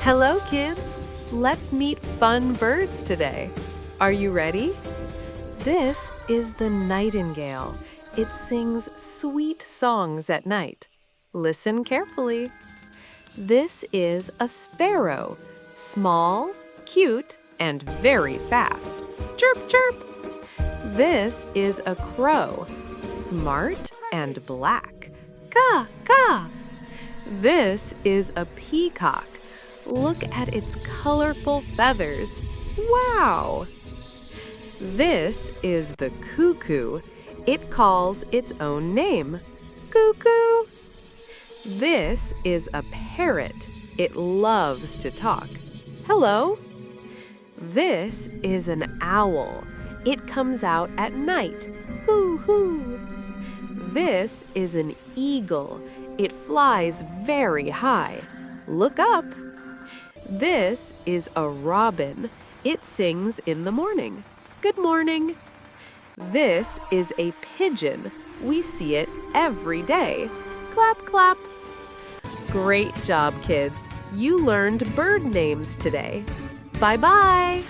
Hello, kids! Let's meet fun birds today. Are you ready? This is the nightingale. It sings sweet songs at night. Listen carefully. This is a sparrow, small, cute, and very fast. Chirp, chirp! This is a crow, smart and black. Caw, caw! This is a peacock. Look at its colorful feathers. Wow! This is the cuckoo. It calls its own name. Cuckoo! This is a parrot. It loves to talk. Hello! This is an owl. It comes out at night. Hoo hoo! This is an eagle. It flies very high. Look up! This is a robin. It sings in the morning. Good morning. This is a pigeon. We see it every day. Clap, clap. Great job, kids. You learned bird names today. Bye-bye.